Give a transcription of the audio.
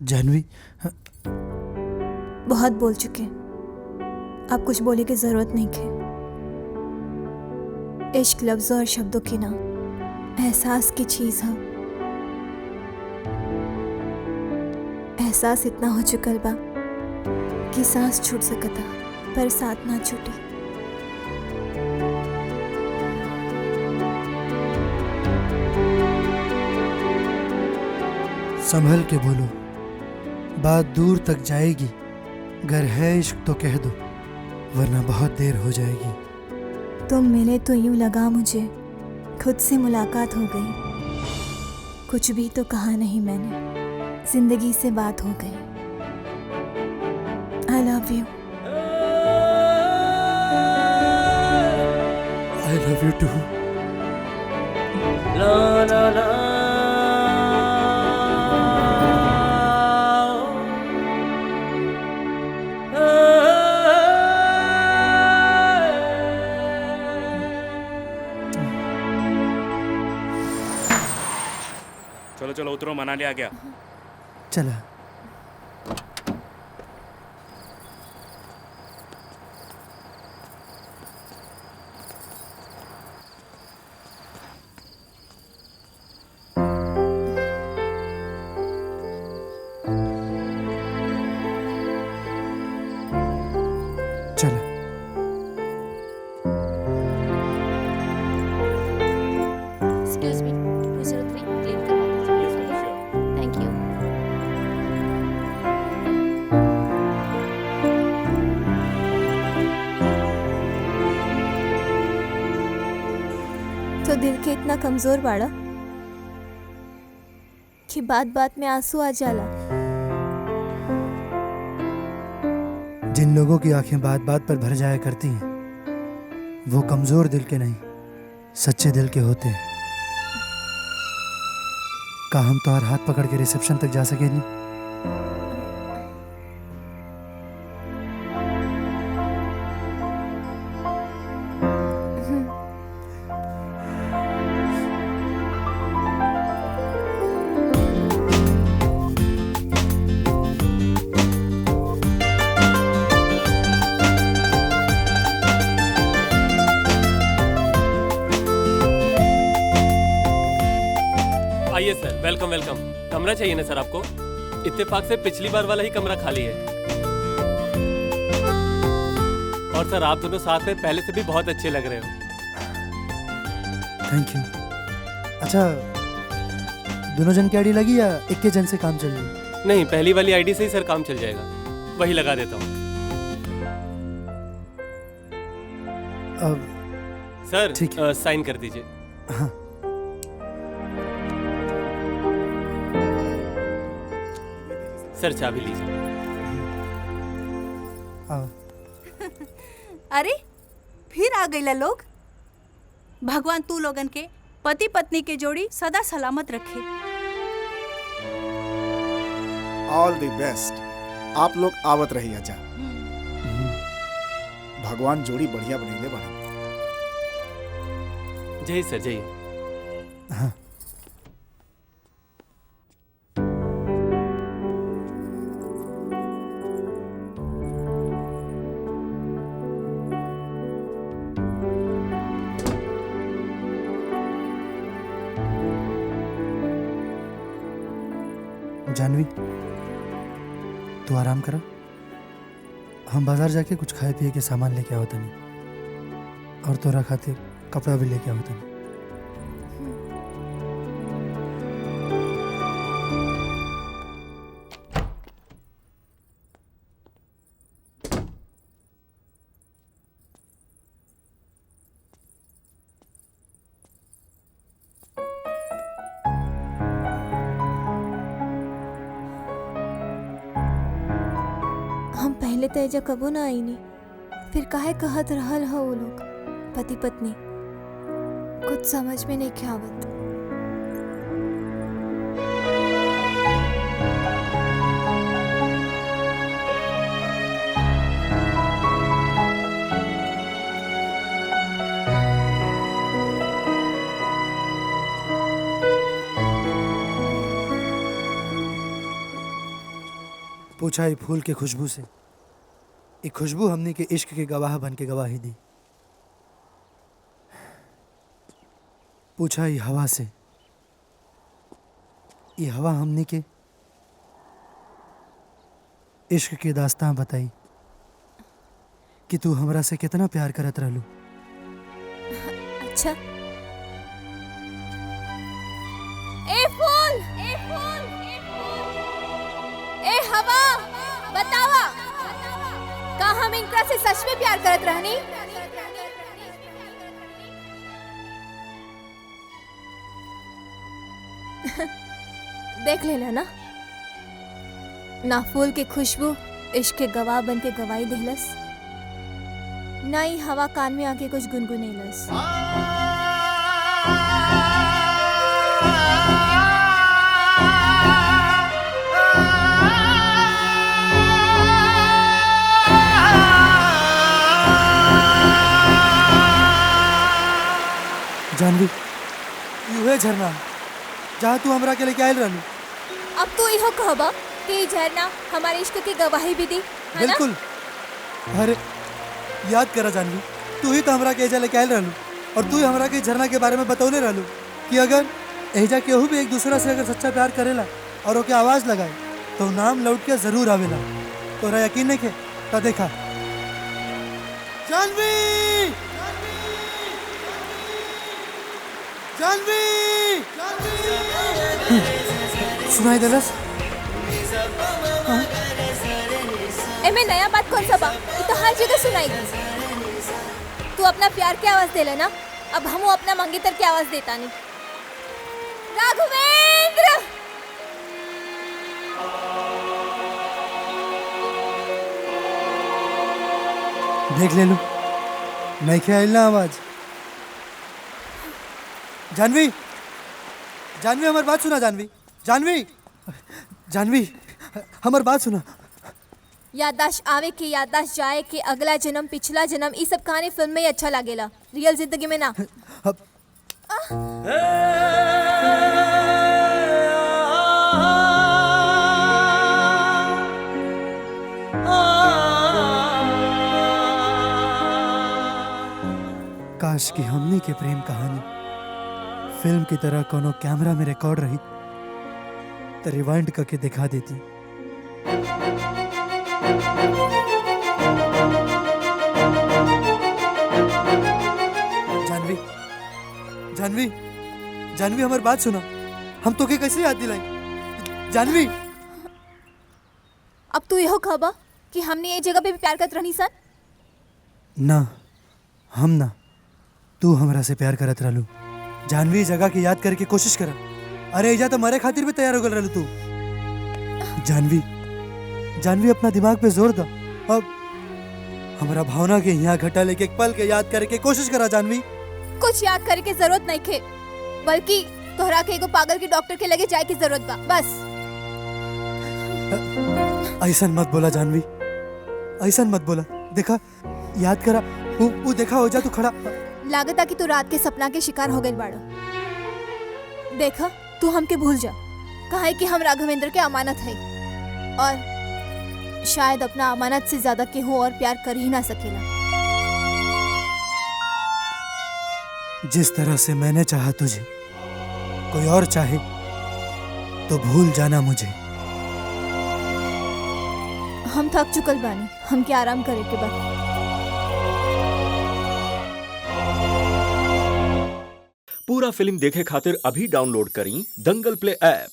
जानवी, बहुत बोल चुके, अब कुछ बोलने की जरूरत नहीं है। इश्क लफ्ज़ों और शब्दों की ना, एहसास की चीज़ है। एहसास इतना हो चुकल बा कि सांस छूट सकता पर साथ ना छूटी। संभल के बोलो, बात दूर तक जाएगी। अगर है इश्क तो कह दो, वरना बहुत देर हो जाएगी। तुम मिले तो यूं लगा मुझे खुद से मुलाकात हो गई। कुछ भी तो कहा नहीं मैंने, जिंदगी से बात हो गई। I love you. I love you too. ला ला ला चलो चलो उतरो, मनाली आ गया। चला। चला। एक्सक्यूज मी, 203 क्लीन करवा दीजिए। Thank you. तो दिल के इतना कमजोर बाड़ा कि बात बात में आंसू आ जाला। जिन लोगों की आंखें बात बात पर भर जाया करती हैं, वो कमजोर दिल के नहीं, सच्चे दिल के होते हैं। का हम तो हर हाथ पकड़ के रिसेप्शन तक जा सके नहीं? आइए सर, वेलकम वेलकम। कमरा चाहिए ना सर आपको? इत्तेफाक से पिछली बार वाला ही कमरा खाली है। और सर आप दोनों साथ में पहले से भी बहुत अच्छे लग रहे हो। Thank you. अच्छा, दोनों जन की आईडी लगी या एक के जन से काम चल रही है? नहीं, पहली वाली आईडी से ही सर काम चल जाएगा, वही लगा देता हूँ। अब सर ठीक है। साइन कर दीजिए। हाँ। सर चाबी लीजिए। आओ। अरे फिर आ गईला लोग। भगवान तू लोगन के पति पत्नी के जोड़ी सदा सलामत रखे। All the best. आप लोग आवत रही जा। भगवान जोड़ी बढ़िया बनेले बने। जय सर जय। हाँ। जानवी, तू आराम करा। हम बाजार जाके कुछ खाए पिए के सामान लेके आओ तनी, और तोरा खातिर कपड़ा भी लेके आओ तनी। हम पहले तो एजा कबो ना आई नहीं, फिर काहे कहत रहल हो वो लोग पति पत्नी। कुछ समझ में नहीं क्या आवत। पूछा ही फूल के खुशबू से। एक खुशबू हमने के इश्क के गवाह बन के गवाही दी। पूछा ही हवा से, ये हवा हमने के इश्क के दास्तां बताई कि तू हमरा से कितना प्यार करत रहलू। अच्छा, ए फूल, ए फूल, ए हवा, बतावा का हम इनका से सच में प्यार करत रहनी? देख लेला ना, ना फूल के खुशबू इश्क के गवाह बन के गवाही देहलस, ना ही हवा कान में आके कुछ गुनगुनेलस। जानवी, यूहे झरना जहाँ तू हमरा के लेके आयल रहलू। अब तो इहो कहबा कि झरना हमारे इश्क की गवाही भी दी, है ना? बिल्कुल। अरे याद करा जानवी, तू ही तो हमरा के एजा लेके आयल रहलू और तू ही हमरा के झरना के बारे में बतौले रहलू कि अगर एजा केहू भी एक दूसरा से अगर सच्चा प्यार करेला और ओके आवाज लगाए तो नाम लौट के जरूर आवेला। तोरा यकीन नहीं के तो देखा। जानवी, जानवी, सुनाई देलस? एमे नया बात कौन सा बा? ये तो हर जगह सुनाई दी। तू अपना प्यार की आवाज दे लेना, अब हम अपना मंगेतर की आवाज देता नहीं। राघवेंद्र, देख ले लू, नहीं खे आइल ना आवाज। जानवी, जानवी हमार बात सुना। जानवी, जानवी, जानवी हमार बात सुना। याददाश्त आवे के याददाश्त जाए के, अगला जन्म पिछला जन्म, ई सब कहानी फिल्म में ही अच्छा लागेला, रियल जिंदगी में ना। अब काश कि हमने के प्रेम कहानी फिल्म की तरह कोनो कैमरा में रिकॉर्ड रही तो रिवाइंड करके दिखा देती। जानवी, जानवी, जानवी हमारी बात सुना। हम तो के कैसे याद दिलाई? जानवी, अब तू यहो कहबा कि हमने ये जगह पे भी प्यार करत रहनी सन? ना, हम ना, तू हमरा से प्यार करत रहलू। जानवी जगह की याद करके कोशिश करा। अरे एजा तो मरे खातिर भी तैयार हो गल रहलू तू। जानवी, जानवी अपना दिमाग पे जोर दो। अब हमरा भावना के यहाँ घटा लेके एक पल के याद करके कोशिश करा। जानवी, कुछ याद करे के जरूरत नहीं खे, बल्कि तोहरा के एगो पागल के डॉक्टर के लगे जाए की जरूरत बा, बस। ऐसन मत बोला जानवी, ऐसन मत बोला। देखा, याद करा, वो देखा हो जा तू खड़ा। लागता कि तू रात के सपना के शिकार हो गई बाड़ो। देखा, तू हमके भूल जा, कहा कि हम राघवेंद्र के अमानत है और शायद अपना अमानत से ज्यादा केहू और प्यार कर ही ना सकेला। जिस तरह से मैंने चाहा तुझे, कोई और चाहे तो भूल जाना मुझे। हम थक चुकल बानी, हमके आराम करे के बा। पूरा फिल्म देखे खातिर अभी डाउनलोड करी दंगल प्ले ऐप।